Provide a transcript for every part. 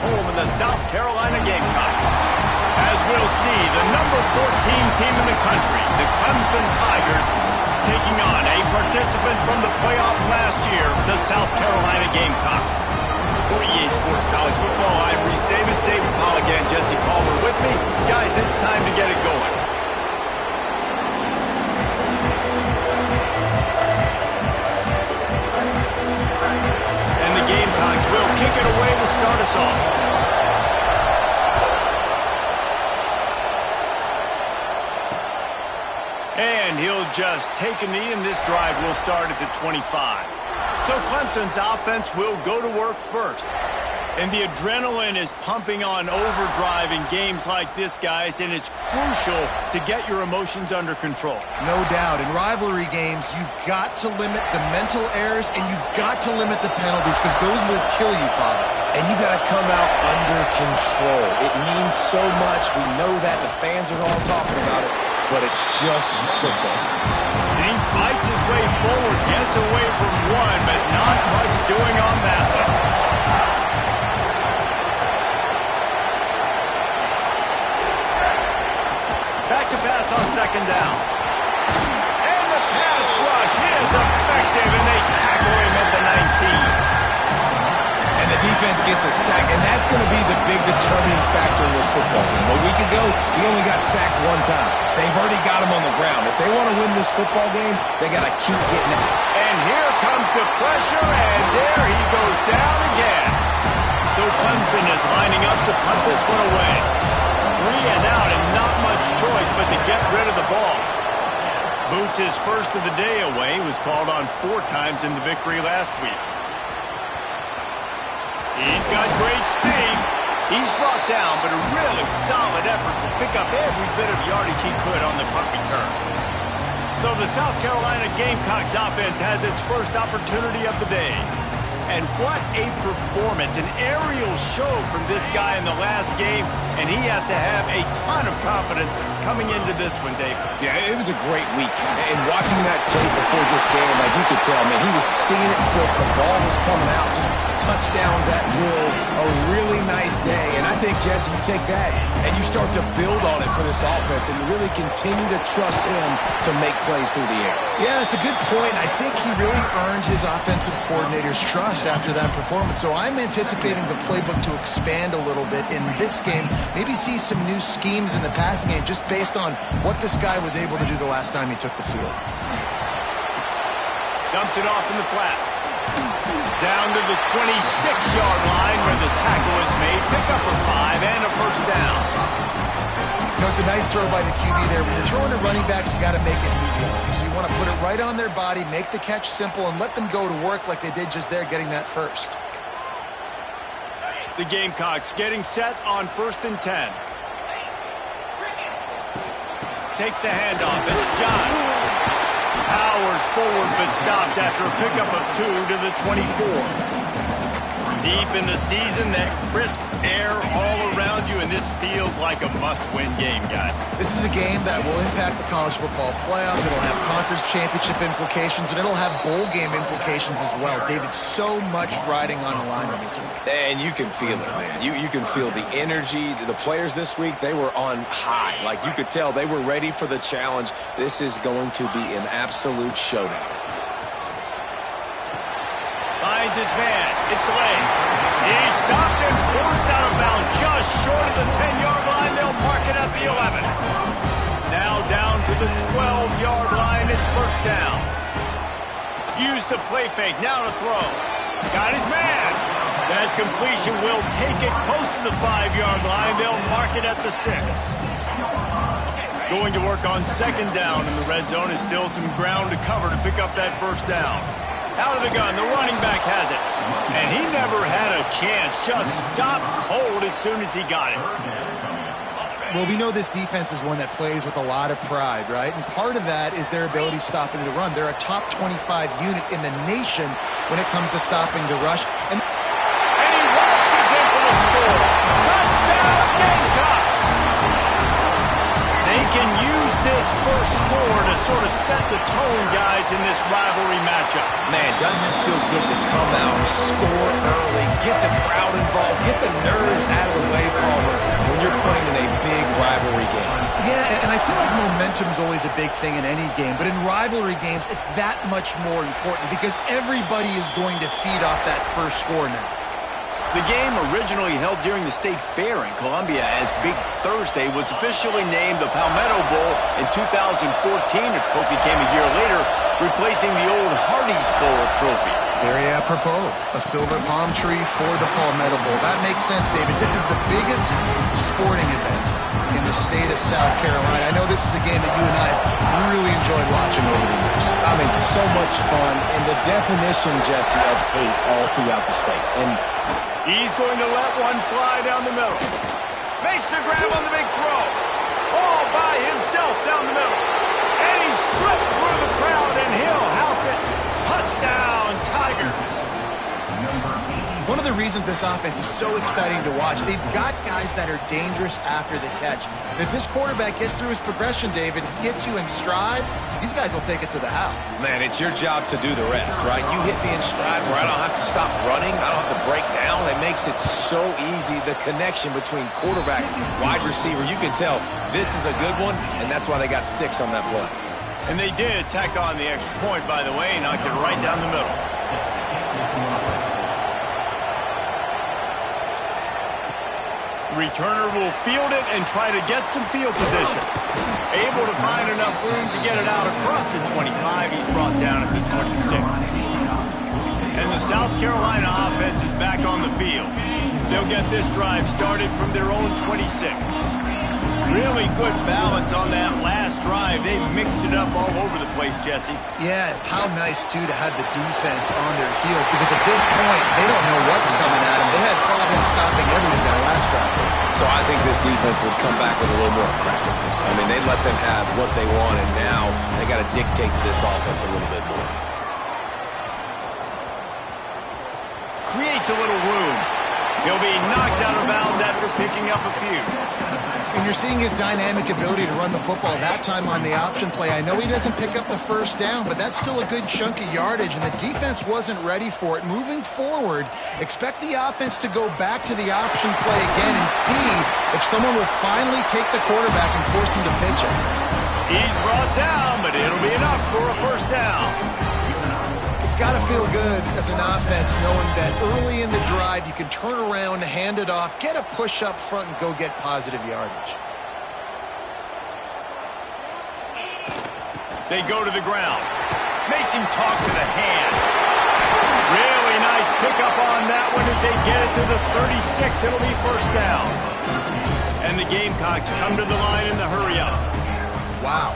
home of the South Carolina Gamecocks. As we'll see, the number 14 team in the country, the Clemson Tigers, taking on a participant from the playoff last year, the South Carolina Gamecocks. For EA Sports College Football, I'm Reese Davis, David Pollack, and Jesse Palmer with me. Guys, it's time to get it going. And the Gamecocks will kick it away to start us off. And he'll just take a knee, and this drive will start at the 25. So Clemson's offense will go to work first. And the adrenaline is pumping on overdrive in games like this, guys, and it's crucial to get your emotions under control. No doubt. In rivalry games, you've got to limit the mental errors, and you've got to limit the penalties, because those will kill you, Bob. And you got to come out under control. It means so much. We know that. The fans are all talking about it, but it's just football. And he fights his way forward, gets away from one, but not much doing on that one. Back to pass on second down. And the pass rush is effective, and they tackle him at the 19. And the defense gets a sack, and that's going to be the big determining factor in this football game. A week ago, he only got sacked one time. They've already got him on the ground. If they want to win this football game, they got to keep getting it. And here comes the pressure, and there he goes down again. So Clemson is lining up to punt this one away. 3 and out, and not much choice but to get rid of the ball. Boots his first of the day away. He was called on 4 times in the victory last week. He's got great speed. He's brought down, but a really solid effort to pick up every bit of yardage he could on the punt return. So the South Carolina Gamecocks offense has its first opportunity of the day. And what a performance, an aerial show from this guy in the last game, and he has to have a ton of confidence coming into this one, Dave. Yeah, it was a great week. And watching that tape before this game, like you could tell, man, he was seeing it quick. The ball was coming out, just touchdowns at will. A really nice day. And I think, Jesse, you take that and you start to build on it for this offense and really continue to trust him to make plays through the air. Yeah, that's a good point. I think he really earned his offensive coordinator's trust after that performance. So I'm anticipating the playbook to expand a little bit in this game. Maybe see some new schemes in the passing game just based on what this guy was able to do the last time he took the field. Dumps it off in the flats. Down to the 26-yard line where the tackle is made. Pick up a 5 and a first down. You know, it's a nice throw by the QB there. When you're throwing to running backs, you got to make it easy. So you want to put it right on their body, make the catch simple, and let them go to work like they did just there, getting that first. The Gamecocks getting set on 1st and 10. Takes the handoff. It's John. Powers forward, but stopped after a pickup of 2 to the 24. Deep in the season, that crisp air all around you, and this feels like a must-win game, guys. This is a game that will impact the college football playoff. It'll have conference championship implications, and it'll have bowl game implications as well. David, so much riding on the line on this one. And you can feel it, man. You can feel the energy. The players this week, they were on high. Like, you could tell they were ready for the challenge. This is going to be an absolute showdown. Finds his man. It's late. He stopped and forced out of bounds just short of the 10-yard line. They'll mark it at the 11. Now down to the 12-yard line. It's first down. Use the play fake. Now to throw. Got his man. That completion will take it close to the 5-yard line. They'll mark it at the 6. Going to work on second down in the red zone. Is still some ground to cover to pick up that first down. Out of the gun, the running back has it. And he never had a chance. Just stopped cold as soon as he got it. Well, we know this defense is one that plays with a lot of pride, right? And part of that is their ability stopping the run. They're a top 25 unit in the nation when it comes to stopping the rush. And he waltzes in for the score. Touchdown, Gamecocks! They can use this first score to sort of set the tone, guys, in this rivalry matchup. Man, doesn't this feel good to come out, score early, get the crowd involved, get the nerves feel like momentum is always a big thing in any game, but in rivalry games, it's that much more important because everybody is going to feed off that first score now. The game, originally held during the State Fair in Columbia as Big Thursday, was officially named the Palmetto Bowl in 2014. A trophy came a year later, replacing the old Hardee's Bowl trophy. Very apropos. A silver palm tree for the Palmetto Bowl. That makes sense, David. This is the biggest sporting event in the state of South Carolina. I know this is a game that you and I have really enjoyed watching over the years. I mean, so much fun, and the definition, Jesse, of hate all throughout the state. And he's going to let one fly down the middle. Makes the grab on the big throw. All by himself down the middle. And he slipped through the crowd, and he'll house it. Touchdown, Tigers. One of the reasons this offense is so exciting to watch, they've got guys that are dangerous after the catch. And if this quarterback gets through his progression, David, hits you in stride, these guys will take it to the house. man, it's your job to do the rest, right? You hit me in stride where I don't have to stop running. I don't have to break down. It makes it so easy. The connection between quarterback, wide receiver, you can tell this is a good one, and that's why they got 6 on that play. And they did tack on the extra point, by the way, knocked it right down the middle. Returner will field it and try to get some field position. Able to find enough room to get it out across the 25. He's brought down at the 26. And the South Carolina offense is back on the field. They'll get this drive started from their own 26. Really good balance on that last drive. They've mixed it up all over the place, Jesse. Yeah, how nice, too, to have the defense on their heels because at this point, they don't know what's coming at them. They had problems stopping everything that last drive. So I think this defense would come back with a little more aggressiveness. I mean, they let them have what they want, and now they got to dictate to this offense a little bit more. Creates a little room. He'll be knocked out of bounds after picking up a few. And you're seeing his dynamic ability to run the football that time on the option play. I know he doesn't pick up the first down, but that's still a good chunk of yardage, and the defense wasn't ready for it. Moving forward, expect the offense to go back to the option play again and see if someone will finally take the quarterback and force him to pitch it. He's brought down, but it'll be enough for a first down. It's got to feel good as an offense knowing that early in the drive you can turn around, hand it off, get a push up front, and go get positive yardage. They go to the ground. Makes him talk to the hand. Really nice pickup on that one as they get it to the 36. It'll be first down. And the Gamecocks come to the line in the hurry up. Wow.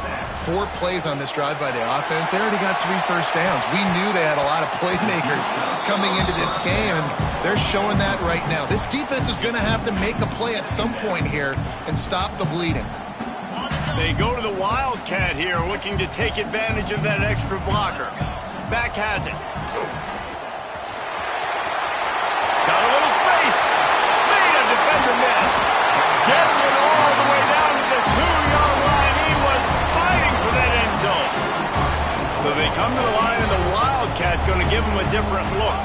4 plays on this drive by the offense. They already got 3 first downs. We knew they had a lot of playmakers coming into this game, and they're showing that right now. This defense is going to have to make a play at some point here and stop the bleeding. They go to the Wildcat here, looking to take advantage of that extra blocker. Back has it. Got a little space. Made a defender miss. Gets it all the way down to the 2-yard line. He was fighting for that end zone. So they come to the line, and the Wildcat going to give him a different look.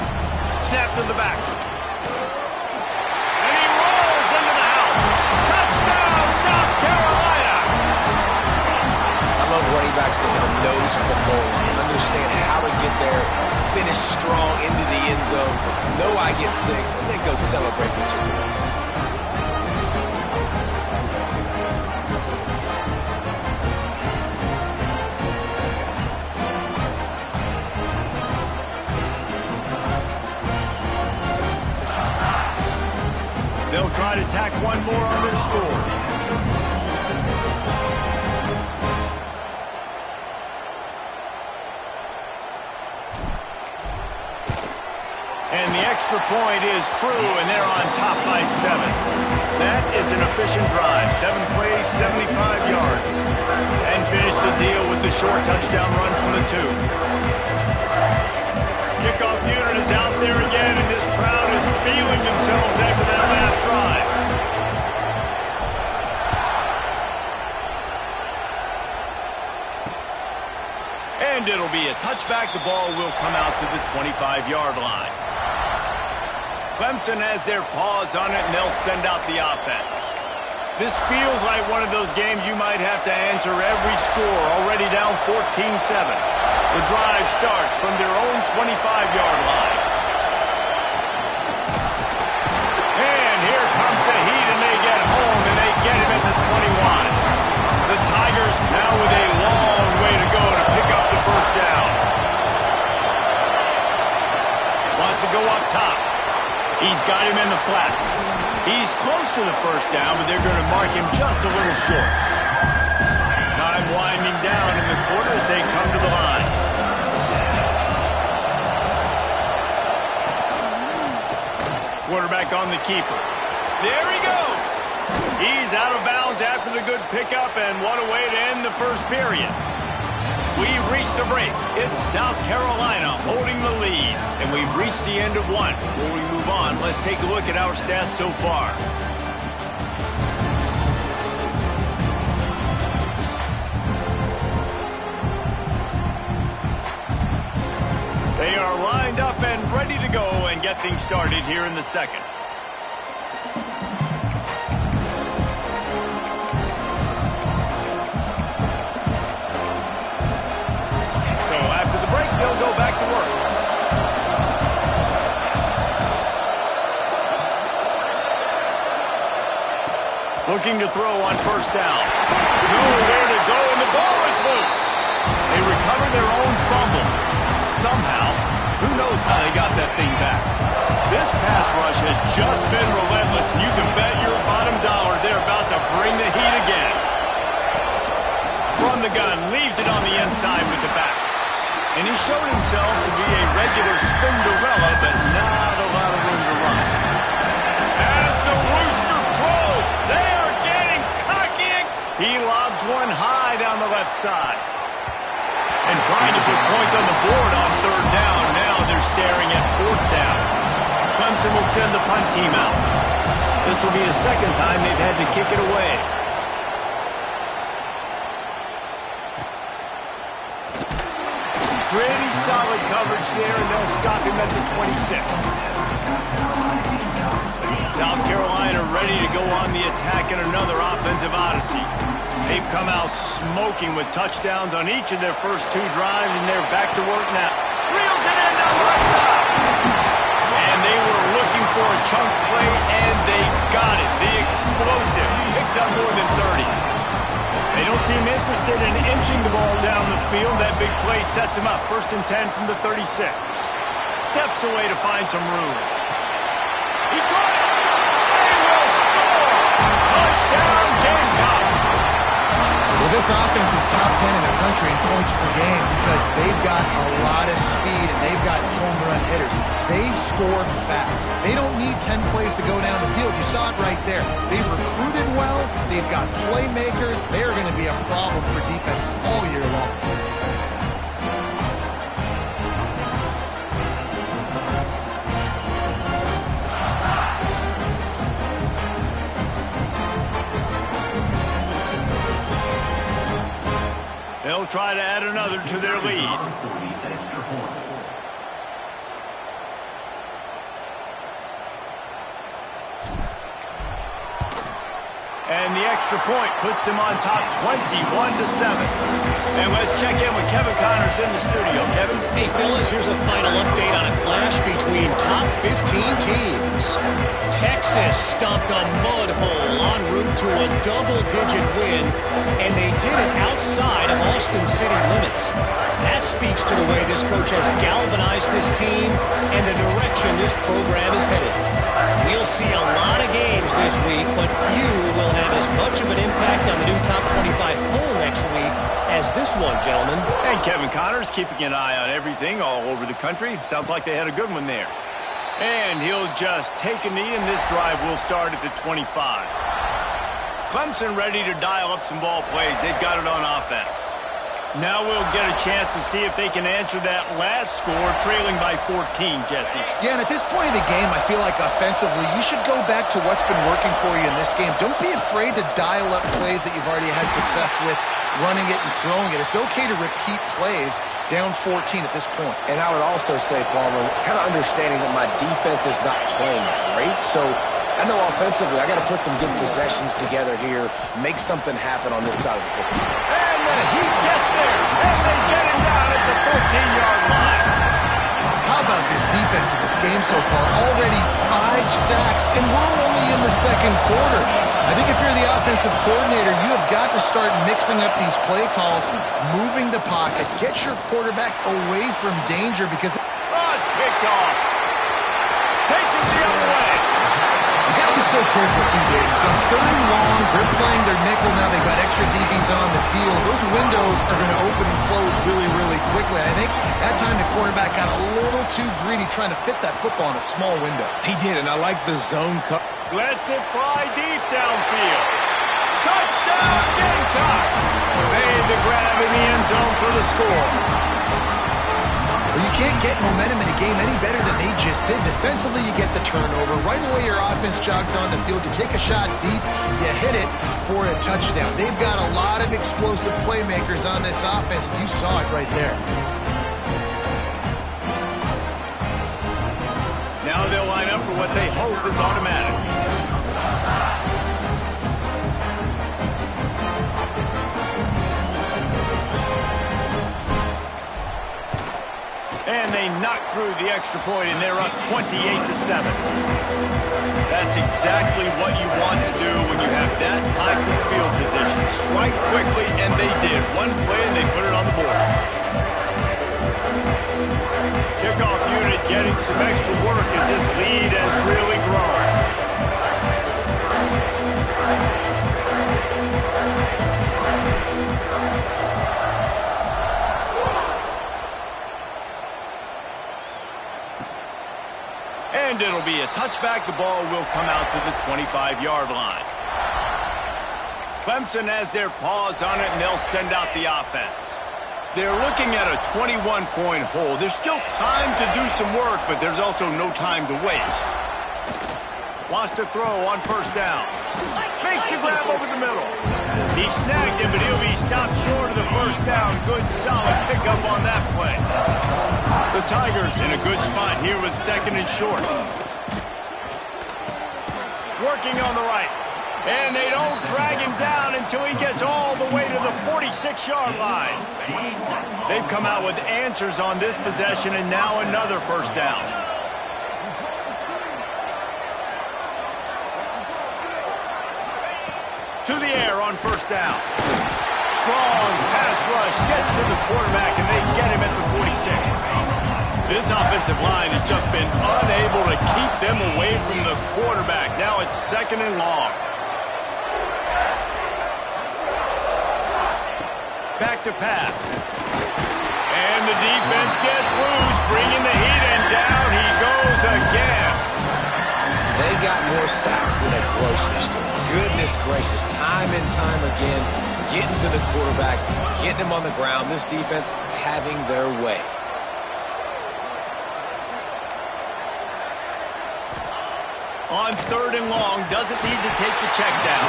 Snap to the back. And he rolls into the house. Touchdown, South Carolina. I love running backs that have a nose for the goal line, understand how to get there, finish strong into the end zone, know I get 6, and then go celebrate with your boys. They'll try to tack one more on their score. And the extra point is true, and they're on top by 7. That is an efficient drive. 7 plays, 75 yards. And finish the deal with the short touchdown run from the 2. Kickoff unit is out there again, and this crowd is feeling themselves after that last drive. And it'll be a touchback. The ball will come out to the 25-yard line. Clemson has their paws on it, and they'll send out the offense. This feels like one of those games you might have to answer every score, already down 14-7. The drive starts from their own 25-yard line. And here comes the Heat, and they get home, and they get him at the 21. The Tigers now with a long way to go to pick up the first down. Wants to go up top. He's got him in the flat. He's close to the first down, but they're going to mark him just a little short. Time winding down in the quarter as they come to the line. Quarterback on the keeper. There he goes. He's out of bounds after the good pickup, and what a way to end the first period. We've reached the break. It's South Carolina holding the lead, and we've reached the end of one. Before we move on, let's take a look at our stats so far. They are lined up and ready to go and get things started here in the second. They'll go back to work. Looking to throw on first down. Nowhere to go, and the ball is loose. They recover their own fumble. Somehow, who knows how they got that thing back. This pass rush has just been relentless, and you can bet your bottom dollar they're about to bring the heat again. From the gun, leaves it on the inside with the back. And he showed himself to be a regular Spinderella, but not a lot of room to run. As the Rooster throws, they are getting cocky. He lobs one high down the left side. And trying to put points on the board on third down. Now they're staring at fourth down. Clemson will send the punt team out. This will be the second time they've had to kick it away. Pretty solid coverage there, and they'll stop him at the 26. South Carolina ready to go on the attack in another offensive odyssey. They've come out smoking with touchdowns on each of their first two drives, and they're back to work now. Reels it in down the right side. And they were looking for a chunk play, and they got it. The explosive picks up more than 30. They don't seem interested in inching the ball down the field. That big play sets him up. 1st and 10 from the 36. Steps away to find some room. He caught it. They will score. Touchdown, Gamecocks. Well, this offense is top 10 in the country in points per game because they've got a lot of speed and they've got home run hitters. They score fast. They don't need 10 plays to go down the field. You saw it right there. They've recruited well. They've got playmakers. They're going to be a problem for defense all year long. They'll try to add another to their lead. And the extra point puts them on top 21-7. And let's check in with Kevin Connors in the studio. Kevin? Hey, fellas, here's a final update on a clash between top 15 teams. Texas stomped a mud hole en route to a double-digit win, and they did it outside of Austin city limits. That speaks to the way this coach has galvanized this team and the direction this program is headed. We'll see a lot of games this week, but few will have as much of an impact on the new top 25 poll next week as this one, gentlemen. And Kevin Connors keeping an eye on everything all over the country. Sounds like they had a good one there. And he'll just take a knee, and this drive will start at the 25. Clemson ready to dial up some ball plays. They've got it on offense. Now we'll get a chance to see if they can answer that last score, trailing by 14, Jesse. Yeah, and at this point of the game, I feel like offensively, you should go back to what's been working for you in this game. Don't be afraid to dial up plays that you've already had success with, running it and throwing it. It's okay to repeat plays down 14 at this point. And I would also say, Palmer, kind of understanding that my defense is not playing great, so I know offensively I got to put some good possessions together here, make something happen on this side of the football. And the Heat gets there, and they get him down at the 14-yard line. How about this defense in this game so far? Already 5 sacks, and we're only in the second quarter. I think if you're the offensive coordinator, you have got to start mixing up these play calls, moving the pocket, get your quarterback away from danger because... Oh, it's picked off. Takes it the other way. You got to be so careful, too, David. So 3rd and long, they're playing their nickel now. They've got extra DBs on the field. Those windows are going to open and close really, really quickly. And I think that time the quarterback got a little too greedy trying to fit that football in a small window. He did, and I like the zone cut. Lets it fly deep downfield. Touchdown, Gamecocks! Made the grab in the end zone for the score. Well, you can't get momentum in a game any better than they just did. Defensively, you get the turnover. Right away, your offense jogs on the field. You take a shot deep, you hit it for a touchdown. They've got a lot of explosive playmakers on this offense, and you saw it right there. Now they'll line up for what they hope is automatic. And they knock through the extra point, and they're up 28-7. That's exactly what you want to do when you have that type of field position. Strike quickly, and they did. One play, and they put it on the board. Kickoff unit getting some extra work as this lead has really grown. And it'll be a touchback. The ball will come out to the 25-yard line. Clemson has their paws on it, and they'll send out the offense. They're looking at a 21-point hole. There's still time to do some work, but there's also no time to waste. Wants to throw on 1st down. Makes the grab over the middle. He snagged him, but he'll be stopped short of the 1st down. Good, solid pickup on that play. The Tigers in a good spot here with 2nd and short. Working on the right. And they don't drag him down until he gets all the way to the 46-yard line. They've come out with answers on this possession, and now another 1st down. To the air on 1st down. Strong pass rush gets to the quarterback, and they get him at the 46. This offensive line has just been unable to keep them away from the quarterback. Now it's 2nd and long. Back to pass. And the defense gets loose, bringing the Heat, and down he goes again. They got more sacks than a grocery store. Goodness gracious, time and time again, getting to the quarterback, getting him on the ground. This defense having their way. On 3rd and long, doesn't need to take the check down.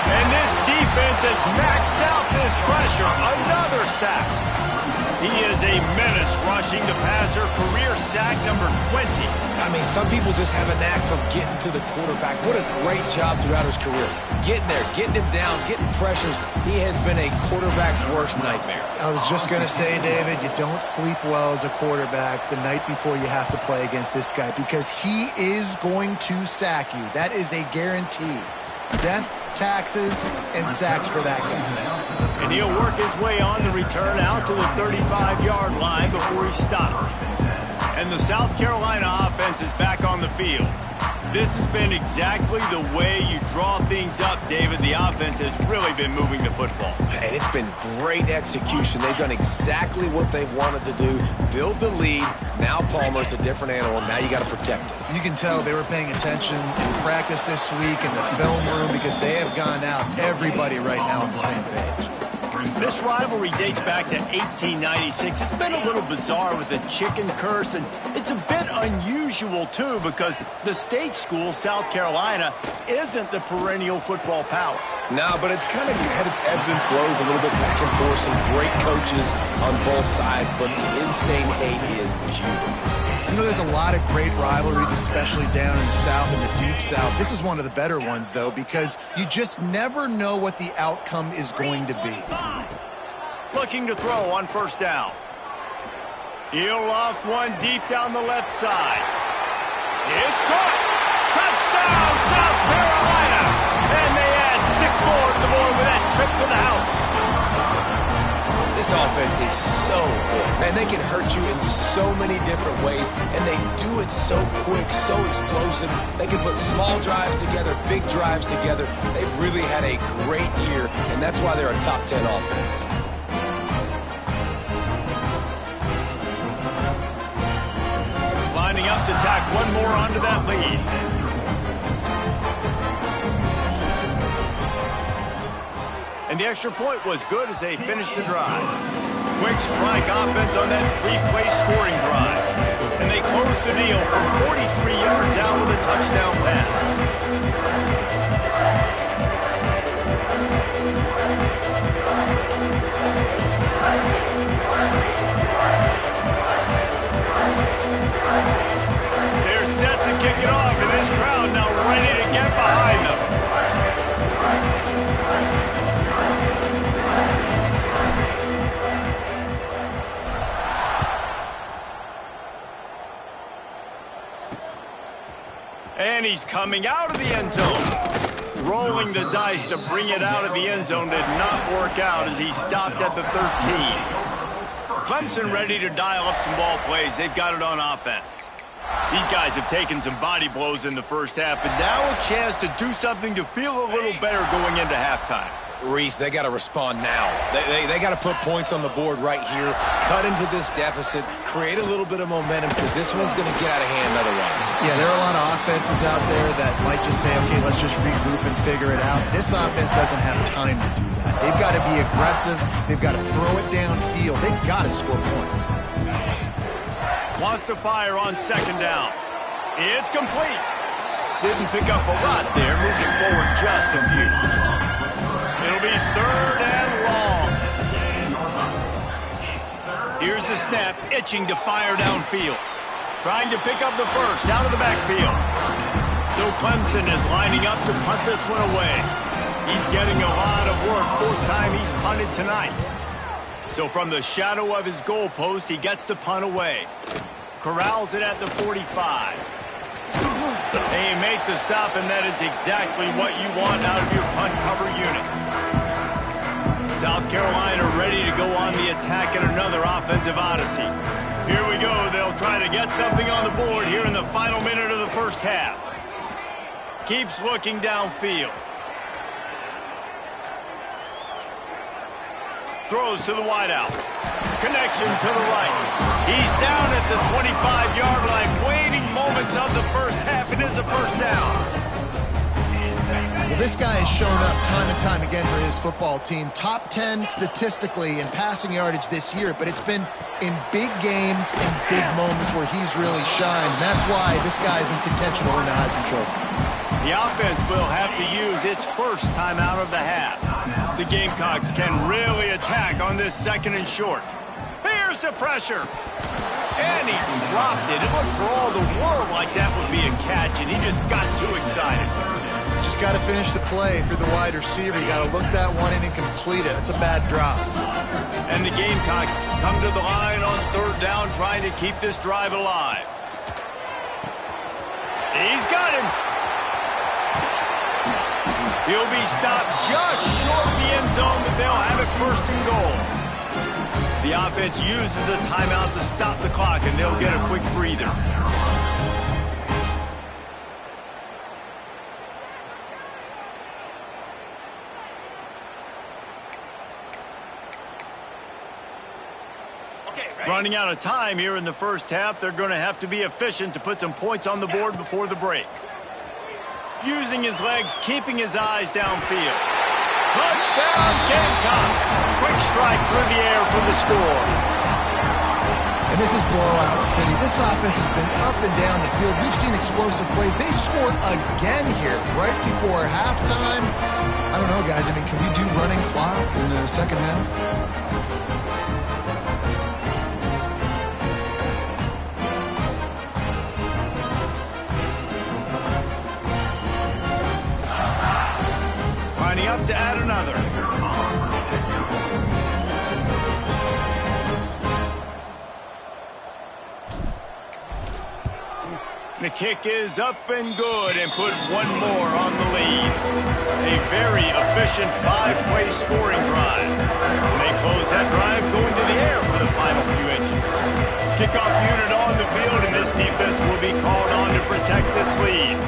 And this defense has maxed out this pressure. Another sack. He is a menace rushing the passer. Career sack number 20. I mean, some people just have a knack for getting to the quarterback. What a great job throughout his career. Getting there, getting him down, getting pressures. He has been a quarterback's worst nightmare. I was just going to say, David, you don't sleep well as a quarterback the night before you have to play against this guy because he is going to sack you. That is a guarantee. Death, taxes, and sacks for that guy. And he'll work his way on the return out to the 35-yard line before he's stopped. And the South Carolina offense is back on the field. This has been exactly the way you draw things up, David. The offense has really been moving the football. And it's been great execution. They've done exactly what they've wanted to do. Build the lead. Now Palmer's a different animal. Now you got to protect him. You can tell they were paying attention in practice this week in the film room because they have gone out, everybody right now on the same page. This rivalry dates back to 1896. It's been a little bizarre with the chicken curse, and it's a bit unusual, too, because the state school, South Carolina, isn't the perennial football power. No, but it's kind of had its ebbs and flows, a little bit back and forth, some great coaches on both sides, but the in-state hate is beautiful. You know, there's a lot of great rivalries, especially down in the South and the Deep South. This is one of the better ones, though, because you just never know what the outcome is going to be. Looking to throw on first down. He'll loft one deep down the left side. It's caught. Touchdown, South Carolina. And they add 6 more to the board with that trip to the house. This offense is so good. Man, they can hurt you in so many different ways, and they do it so quick, so explosive. They can put small drives together, big drives together. They've really had a great year, and that's why they're a top 10 offense. Lining up to tack one more onto that lead. And the extra point was good as they finished the drive. Quick strike offense on that 3-play scoring drive. And they close the deal from 43 yards out with a touchdown pass. They're set to kick it off, and this crowd now ready to get behind them. And he's coming out of the end zone. Rolling the dice to bring it out of the end zone did not work out as he stopped at the 13. Clemson ready to dial up some ball plays. They've got it on offense. These guys have taken some body blows in the first half, but now a chance to do something to feel a little better going into halftime. Reese, they got to respond now. They got to put points on the board right here, cut into this deficit, create a little bit of momentum, because this one's going to get out of hand otherwise. Yeah, there are a lot of offenses out there that might just say, okay, let's just regroup and figure it out. This offense doesn't have time to do that. They've got to be aggressive. They've got to throw it downfield. They've got to score points. Wants to fire on second down. It's complete. Didn't pick up a lot there, moving forward just a few. It'll be third and long. Here's the snap, itching to fire downfield. Trying to pick up the first, out of the backfield. So Clemson is lining up to punt this one away. He's getting a lot of work, 4th time he's punted tonight. So from the shadow of his goalpost, he gets the punt away. Corrals it at the 45. They make the stop, and that is exactly what you want out of your punt cover unit. South Carolina ready to go on the attack in another offensive odyssey. Here we go. They'll try to get something on the board here in the final minute of the first half. Keeps looking downfield. Throws to the wideout. Connection to the right. He's down at the 25-yard line, waiting moments of the first half. It is a first down. Well, this guy has shown up time and time again for his football team. Top 10 statistically in passing yardage this year, but it's been in big games and big moments where he's really shined. And that's why this guy's in contention to win the Heisman Trophy. The offense will have to use its first timeout of the half. The Gamecocks can really attack on this second and short. Here's the pressure. And he dropped it. It looked for all the world like that would be a catch, and he just got too excited. Just got to finish the play if you're the wide receiver. You got to look that one in and complete it. It's a bad drop. And the Gamecocks come to the line on third down, trying to keep this drive alive. He's got him. He'll be stopped just short of the end zone, but they'll have it first and goal. The offense uses a timeout to stop the clock, and they'll get a quick breather. Running out of time here in the first half, they're going to have to be efficient to put some points on the board before the break. Using his legs, keeping his eyes downfield. Touchdown, Gamecocks! Quick strike through the air for the score. And this is blowout city. This offense has been up and down the field. We've seen explosive plays. They scored again here right before halftime. I don't know, guys. I mean, can we do running clock in the second half? up to add another. The kick is up and good and put one more on the lead. A very efficient 5-play scoring drive. And they close that drive going to the air for the final few inches. Kickoff unit on the field, and this defense will be called on to protect this lead.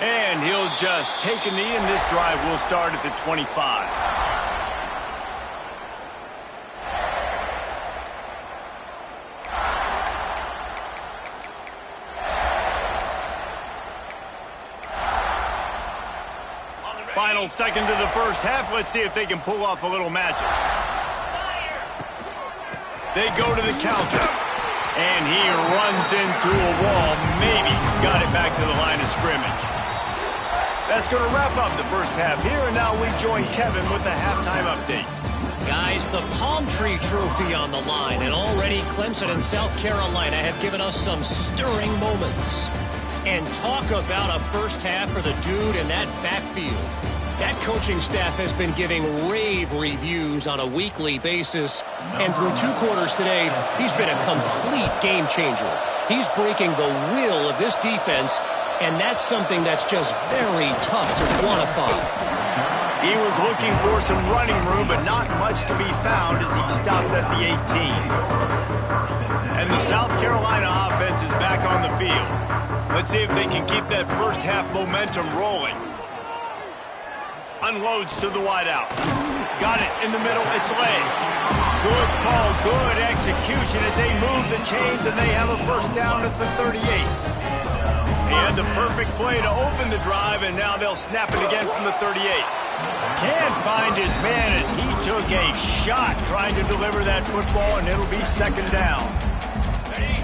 And he'll just take a knee, and this drive will start at the 25. Final seconds of the first half. Let's see if they can pull off a little magic. They go to the counter. And he runs into a wall. Maybe got it back to the line of scrimmage. That's going to wrap up the first half here. And now we join Kevin with the halftime update. Guys, the Palm Tree Trophy on the line. And already Clemson and South Carolina have given us some stirring moments. And talk about a first half for the dude in that backfield. That coaching staff has been giving rave reviews on a weekly basis. And through 2 quarters today, he's been a complete game changer. He's breaking the will of this defense, and that's something that's just very tough to quantify. He was looking for some running room, but not much to be found as he stopped at the 18. And the South Carolina offense is back on the field. Let's see if they can keep that first half momentum rolling. Unloads to the wideout. Got it in the middle. It's Lay. Good call, good execution as they move the chains, and they have a first down at the 38. He had the perfect play to open the drive, and now they'll snap it again from the 38. Can't find his man as he took a shot trying to deliver that football, and it'll be second down.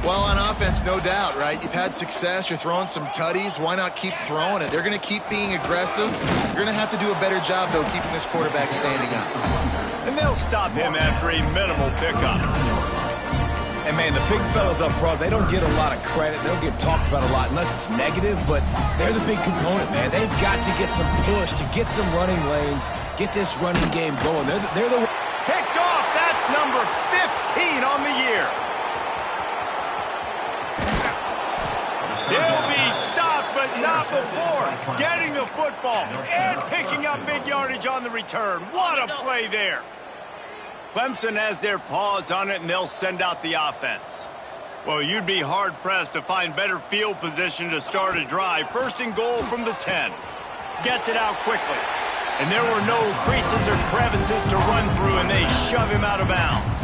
Well, on offense, no doubt, right? You've had success. You're throwing some tutties. Why not keep throwing it? They're going to keep being aggressive. You're going to have to do a better job, though, keeping this quarterback standing up. And they'll stop him after a minimal pickup. And, man, the big fellas up front, they don't get a lot of credit. They don't get talked about a lot unless it's negative, but they're the big component, man. They've got to get some push, to get some running lanes, get this running game going. They're the Picked off. That's number 15 on the year. He'll be stopped, but not before getting the football and picking up big yardage on the return. What a play there. Clemson has their paws on it, and they'll send out the offense. Well, you'd be hard-pressed to find better field position to start a drive. First and goal from the 10. Gets it out quickly. And there were no creases or crevices to run through, and they shove him out of bounds.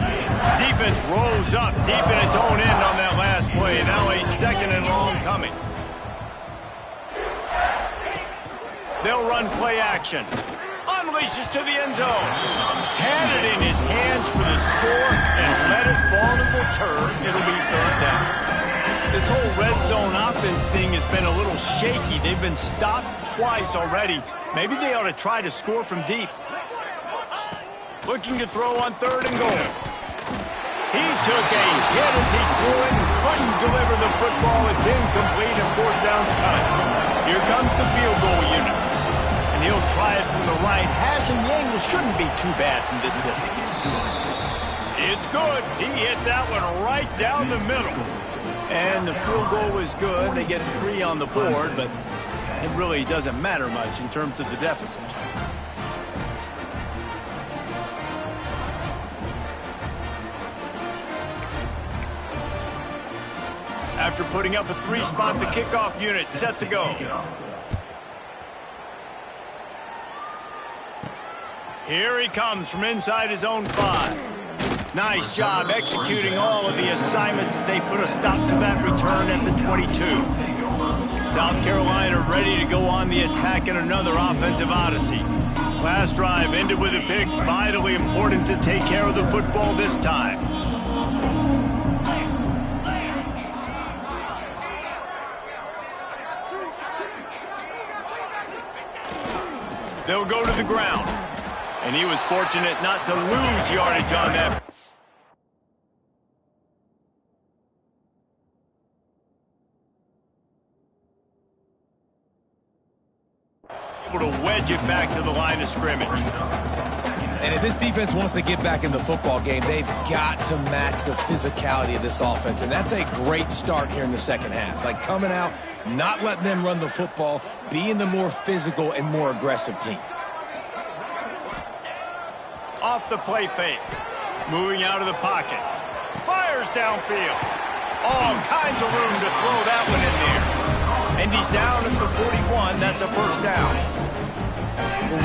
Defense rose up deep in its own end on that last play. Now a second and long coming. They'll run play action. Unleashes to the end zone. Had it in his hands for the score and let it fall to the turf. It'll be third down. This whole red zone offense thing has been a little shaky. They've been stopped twice already. Maybe they ought to try to score from deep. Looking to throw on third and goal. He took a hit as he threw it and couldn't deliver the football. It's incomplete and fourth down's cut. Here comes the field goal unit. And he'll try it from the right hash, and the angle shouldn't be too bad from this distance. It's good. He hit that one right down the middle. And the field goal was good. They get 3 on the board, but it really doesn't matter much in terms of the deficit. After putting up a 3-spot, the kickoff unit set to go. Here he comes from inside his own 5. Nice job executing all of the assignments as they put a stop to that return at the 22. South Carolina ready to go on the attack in another offensive odyssey. Last drive ended with a pick. Vitally important to take care of the football this time. They'll go to the ground. And he was fortunate not to lose yardage on that. able to wedge it back to the line of scrimmage. And if this defense wants to get back in the football game, they've got to match the physicality of this offense. And that's a great start here in the second half. Like coming out, not letting them run the football, being the more physical and more aggressive team. Off the play fake. Moving out of the pocket. Fires downfield. All kinds of room to throw that one in there. And he's down at the 41. That's a first down.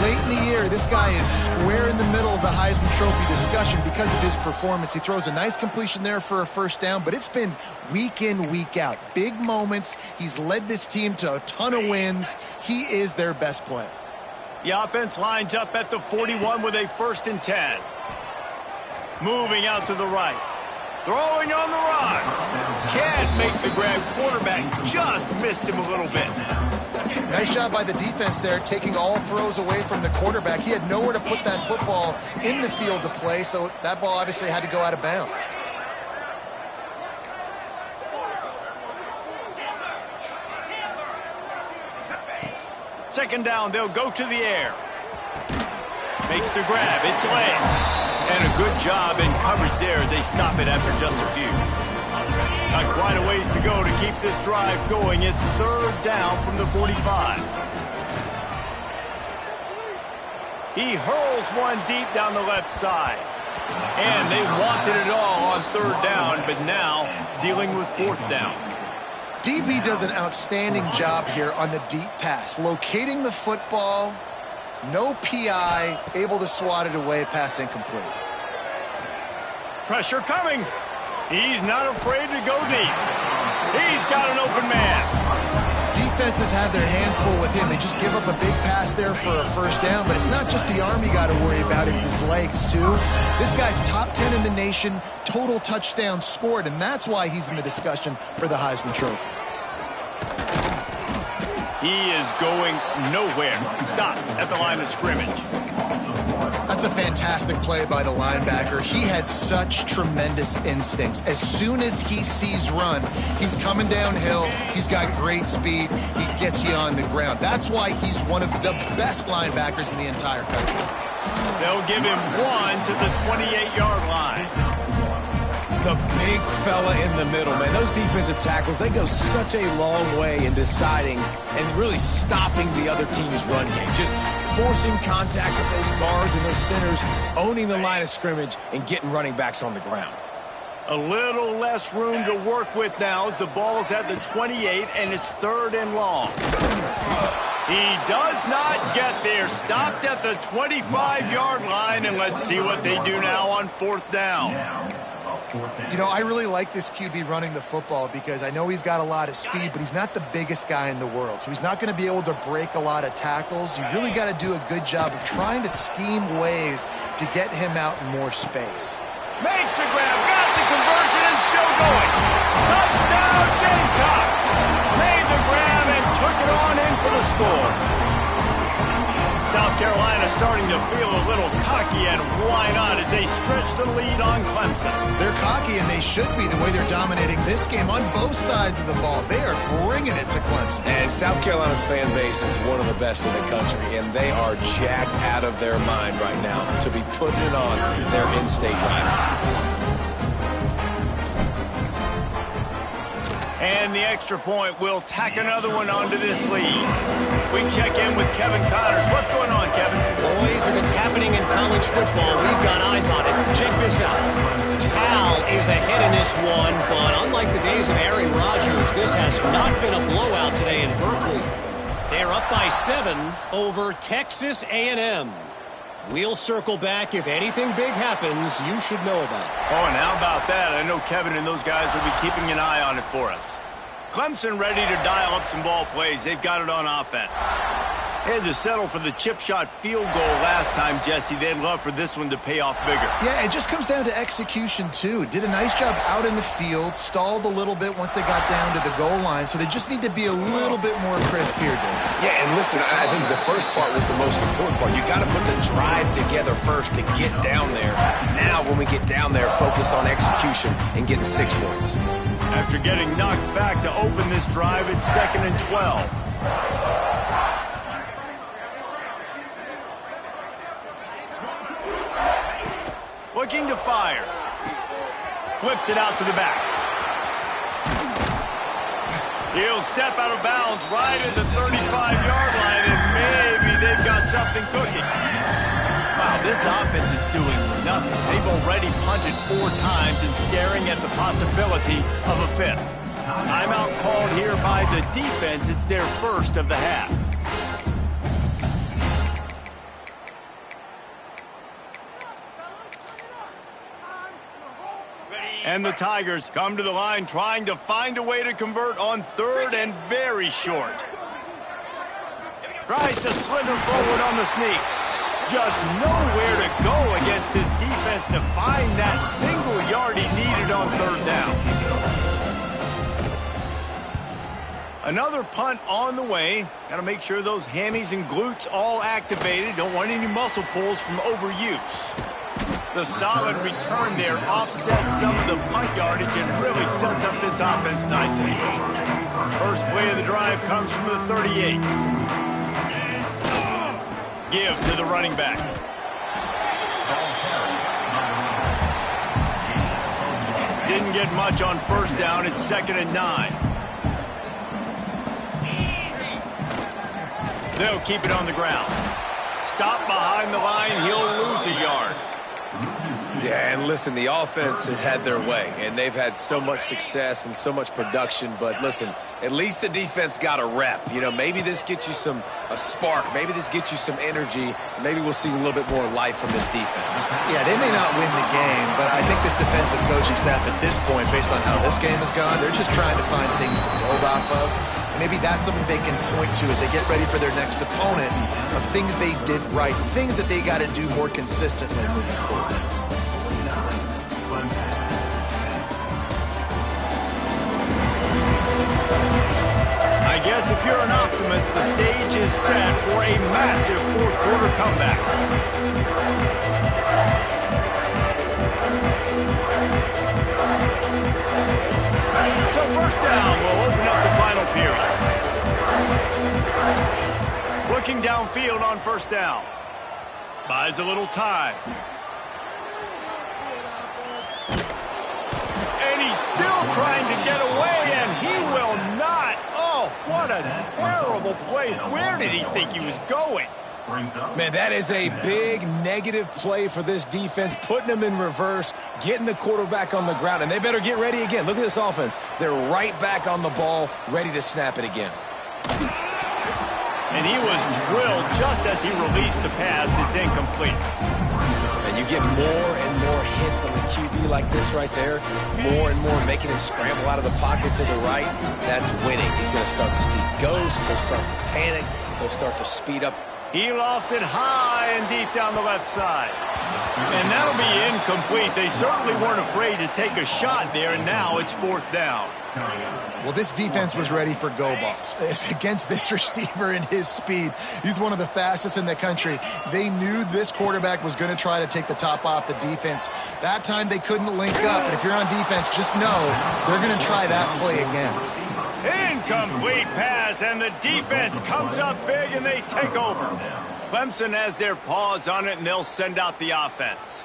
Late in the year, this guy is square in the middle of the Heisman Trophy discussion because of his performance. He throws a nice completion there for a first down, but it's been week in, week out. Big moments. He's led this team to a ton of wins. He is their best player. The offense lines up at the 41 with a 1st and 10. Moving out to the right. Throwing on the run. Can't make the grab. Quarterback just missed him a little bit. Nice job by the defense there, taking all throws away from the quarterback. He had nowhere to put that football in the field to play, so that ball obviously had to go out of bounds. Second down, they'll go to the air. Makes the grab. It's late. And a good job in coverage there as they stop it after just a few. Not quite a ways to go to keep this drive going. It's 3rd down from the 45. He hurls one deep down the left side. And they wanted it all on 3rd down, but now dealing with 4th down. DB does an outstanding job here on the deep pass, locating the football, no PI, able to swat it away, pass incomplete. Pressure coming. He's not afraid to go deep. He's got an open man. Defenses have their hands full with him. They just give up a big pass there for a first down, but it's not just the arm you got to worry about, it's his legs too. This guy's top 10 in the nation, total touchdowns scored, and that's why he's in the discussion for the Heisman Trophy. He is going nowhere. Stop at the line of scrimmage. That's a fantastic play by the linebacker. He has such tremendous instincts. As soon as he sees run, he's coming downhill. He's got great speed. He gets you on the ground. That's why he's one of the best linebackers in the entire country. They'll give him one to the 28-yard line. The big fella in the middle, man. Those defensive tackles, they go such a long way in deciding and really stopping the other team's run game. Just forcing contact with those guards and those centers, owning the line of scrimmage, and getting running backs on the ground. A little less room to work with now as the ball's at the 28 and it's 3rd and long. He does not get there. Stopped at the 25-yard line, and let's see what they do now on 4th down. You know, I really like this QB running the football because I know he's got a lot of speed, but he's not the biggest guy in the world. So he's not going to be able to break a lot of tackles. You really got to do a good job of trying to scheme ways to get him out in more space. Makes the grab, got the conversion, and still going. Touchdown, Gamecocks! Made the grab and took it on in for the score. South Carolina starting to feel a little cocky, and why not as they stretch the lead on Clemson. They're cocky, and they should be the way they're dominating this game on both sides of the ball. They are bringing it to Clemson. And South Carolina's fan base is one of the best in the country, and they are jacked out of their mind right now to be putting it on their in-state rival. And the extra point will tack another one onto this lead. We check in with Kevin Connors. What's going on, Kevin? Boys, if it's happening in college football, we've got eyes on it. Check this out. Cal is ahead in this one, but unlike the days of Aaron Rodgers, this has not been a blowout today in Berkeley. They're up by 7 over Texas A&M. We'll circle back. If anything big happens, you should know about it. Oh, and how about that? I know Kevin and those guys will be keeping an eye on it for us. Clemson ready to dial up some ball plays. They've got it on offense. They had to settle for the chip shot field goal last time, Jesse. They'd love for this one to pay off bigger. Yeah, it just comes down to execution, too. Did a nice job out in the field, stalled a little bit once they got down to the goal line, so they just need to be a little bit more crisp here, Dave. Yeah, and listen, I think the first part was the most important part. You got to put the drive together first to get down there. Now, when we get down there, focus on execution and getting 6 points. After getting knocked back to open this drive, it's 2nd and 12. Looking to fire. Flips it out to the back. He'll step out of bounds right at the 35-yard line, and maybe they've got something cooking. Wow, this offense is doing nothing. They've already punted 4 times and staring at the possibility of a 5th. Timeout called here by the defense. It's their first of the half. And the Tigers come to the line trying to find a way to convert on 3rd and very short. Tries to slither forward on the sneak. Just nowhere to go against his defense to find that single yard he needed on 3rd down. Another punt on the way. Got to make sure those hammies and glutes all activated. Don't want any muscle pulls from overuse. The solid return there offsets some of the punt yardage and really sets up this offense nicely. First play of the drive comes from the 38. Give to the running back. Didn't get much on 1st down. It's 2nd and 9. They'll keep it on the ground. Stop behind the line. He'll lose a yard. Yeah, and listen, the offense has had their way, and they've had so much success and so much production. But listen, at least the defense got a rep. You know, maybe this gets you a spark. Maybe this gets you some energy. Maybe we'll see a little bit more life from this defense. Yeah, they may not win the game, but I think this defensive coaching staff at this point, based on how this game has gone, they're just trying to find things to build off of. Maybe that's something they can point to as they get ready for their next opponent of things they did right, things that they got to do more consistently moving forward. I guess if you're an optimist, the stage is set for a massive 4th quarter comeback. So 1st down will open up the final period. Looking downfield on 1st down. Buys a little time. And he's still trying to get away, and he will not. Oh, what a terrible play. Where did he think he was going? Man, that is a big negative play for this defense, putting them in reverse, getting the quarterback on the ground, and they better get ready again. Look at this offense. They're right back on the ball, ready to snap it again. And he was drilled just as he released the pass. It's incomplete. And you get more and more hits on the QB like this right there, more and more making him scramble out of the pocket to the right. That's winning. He's going to start to see ghosts. He'll start to panic. He'll start to speed up. He lofts it high and deep down the left side. And that'll be incomplete. They certainly weren't afraid to take a shot there, and now it's 4th down. Well, this defense was ready for go balls. Against this receiver and his speed, he's one of the fastest in the country. They knew this quarterback was going to try to take the top off the defense. That time they couldn't link up, and if you're on defense, just know they're going to try that play again. Incomplete pass, and the defense comes up big, and they take over. Clemson has their paws on it, and they'll send out the offense.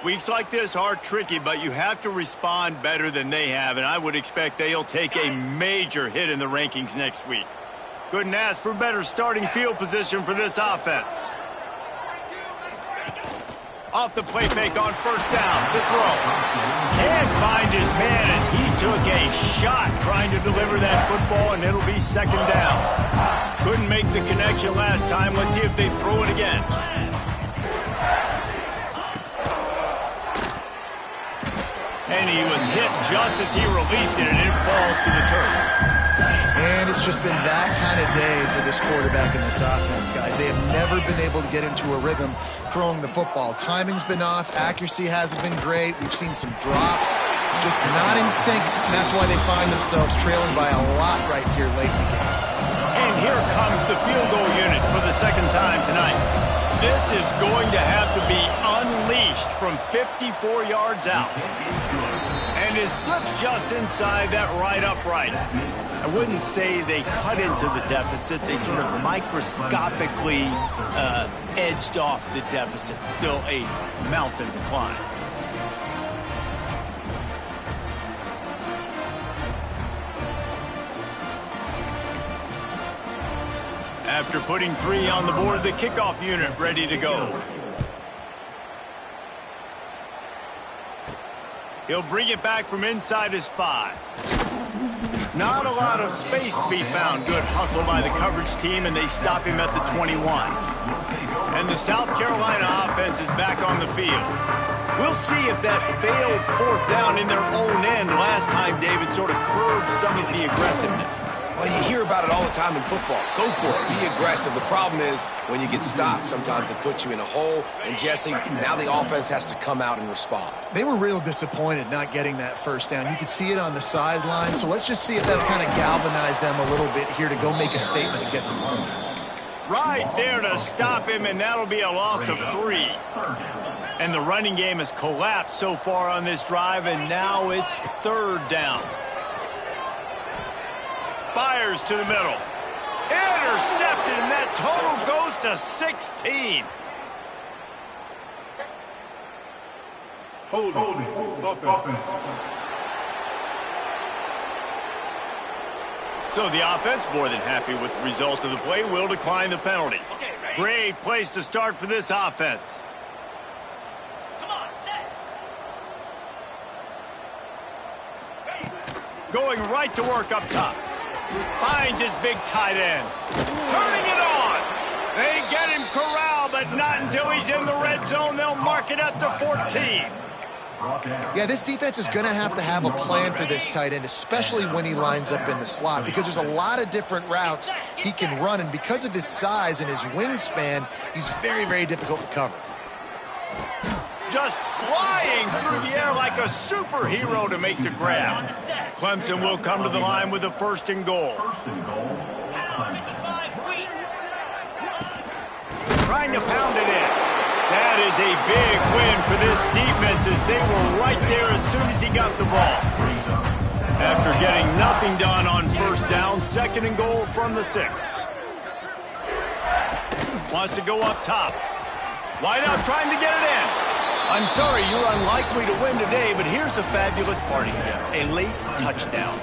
Weeks like this are tricky, but you have to respond better than they have, and I would expect they'll take a major hit in the rankings next week. Couldn't ask for better starting field position for this offense. Off the play fake on 1st down to throw. Can't find his man as he took a shot trying to deliver that football, and it'll be 2nd down. Couldn't make the connection last time. Let's see if they throw it again. And he was hit just as he released it, and it falls to the turf. And it's just been that kind of day for this quarterback and this offense, guys. They have never been able to get into a rhythm throwing the football. Timing's been off. Accuracy hasn't been great. We've seen some drops. Just not in sync. And that's why they find themselves trailing by a lot right here late in the game. And here comes the field goal unit for the 2nd time tonight. This is going to have to be unleashed from 54 yards out. And it slips just inside that right upright. I wouldn't say they cut into the deficit. They sort of microscopically edged off the deficit. Still a mountain to climb. After putting 3 on the board, the kickoff unit ready to go. He'll bring it back from inside his 5. Not a lot of space to be found. Good hustle by the coverage team, and they stop him at the 21. And the South Carolina offense is back on the field. We'll see if that failed 4th down in their own end last time, David, sort of curbed some of the aggressiveness. Well, you hear about it all the time in football. Go for it. Be aggressive. The problem is when you get stopped, sometimes it puts you in a hole. And, Jesse, now the offense has to come out and respond. They were real disappointed not getting that 1st down. You could see it on the sideline. So let's just see if that's kind of galvanized them a little bit here to go make a statement and get some points. Right there to stop him, and that'll be a loss of 3. And the running game has collapsed so far on this drive, and now it's 3rd down. Fires to the middle. Intercepted, and that total goes to 16. Holding. Offense. So the offense, more than happy with the result of the play, will decline the penalty. Great place to start for this offense. Going right to work up top. Finds his big tight end. Turning it on. They get him corralled, but not until he's in the red zone. They'll mark it at the 14. Yeah, this defense is going to have a plan for this tight end, especially when he lines up in the slot, because there's a lot of different routes he can run, and because of his size and his wingspan, he's very, very difficult to cover. Just flying through the air like a superhero to make the grab. Clemson will come to the line with a 1st and goal. Trying to pound it in. That is a big win for this defense, as they were right there as soon as he got the ball. After getting nothing done on 1st down, 2nd and goal from the 6. Wants to go up top. Wide out, trying to get it in. I'm sorry, you're unlikely to win today, but here's a fabulous parting gift, a late touchdown.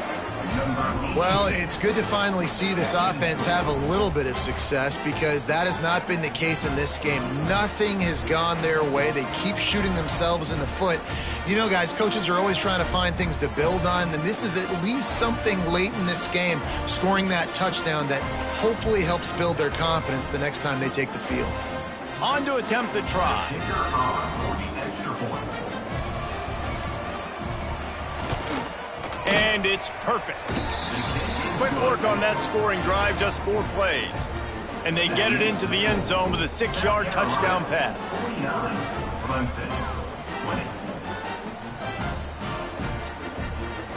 Well, it's good to finally see this offense have a little bit of success, because that has not been the case in this game. Nothing has gone their way. They keep shooting themselves in the foot. You know, guys, coaches are always trying to find things to build on, and this is at least something late in this game, scoring that touchdown that hopefully helps build their confidence the next time they take the field. On to attempt the try. And it's perfect. Quick work on that scoring drive, just 4 plays. And they get it into the end zone with a 6-yard touchdown pass.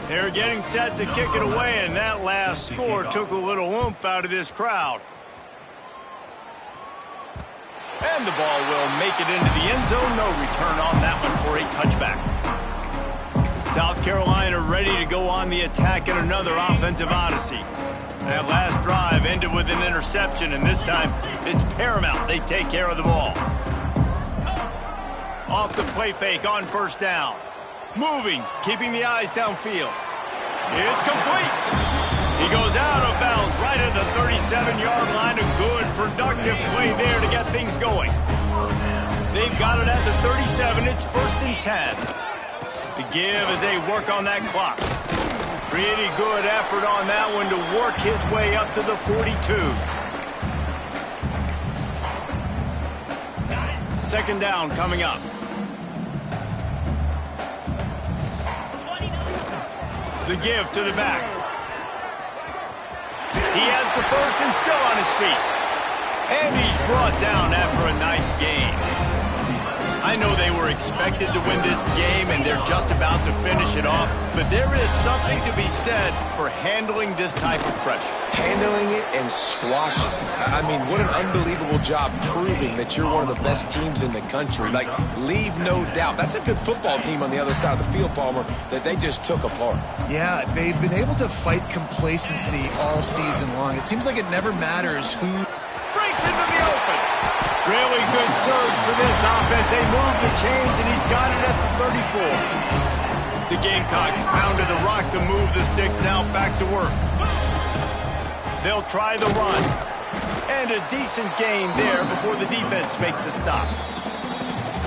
They're getting set to kick it away, and that last score took a little oomph out of this crowd. And the ball will make it into the end zone. No return on that one for a touchback. South Carolina ready to go on the attack in another offensive odyssey. That last drive ended with an interception, and this time it's paramount they take care of the ball. Off the play fake on 1st down. Moving, keeping the eyes downfield. It's complete. He goes out of bounds right at the 37-yard line. A good, productive play there to get things going. They've got it at the 37. It's 1st and 10. The give as they work on that clock. Pretty good effort on that one to work his way up to the 42. 2nd down coming up. The give to the back. He has the 1st and still on his feet. And he's brought down after a nice gain. I know they were expected to win this game, and they're just about to finish it off, but there is something to be said for handling this type of pressure. Handling it and squashing it. I mean, what an unbelievable job proving that you're one of the best teams in the country. Like, leave no doubt. That's a good football team on the other side of the field, Palmer, that they just took apart. Yeah, they've been able to fight complacency all season long. It seems like it never matters who breaks into the open. Really good surge for this offense. They move the chains, and he's got it at the 34. The Gamecocks pounded the rock to move the sticks, now back to work. They'll try the run. And a decent gain there before the defense makes the stop.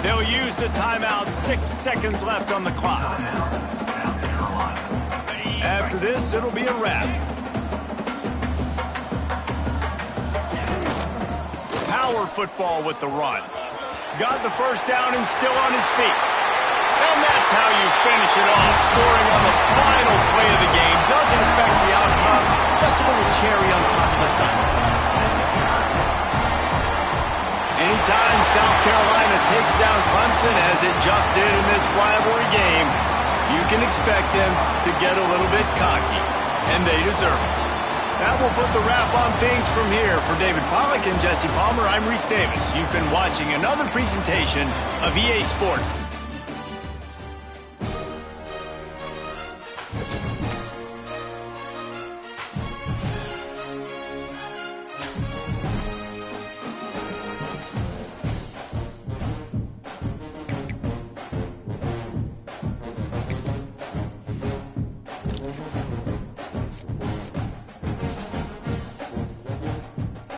They'll use the timeout, 6 seconds left on the clock. After this, it'll be a wrap. Power football with the run. Got the first down and still on his feet. And that's how you finish it off. Scoring on the final play of the game doesn't affect the outcome. Just a little cherry on top of the Sunday. Anytime South Carolina takes down Clemson, as it just did in this rivalry game, you can expect them to get a little bit cocky, and they deserve it. That will put the wrap on things from here. For David Pollack and Jesse Palmer, I'm Reese Davis. You've been watching another presentation of EA Sports.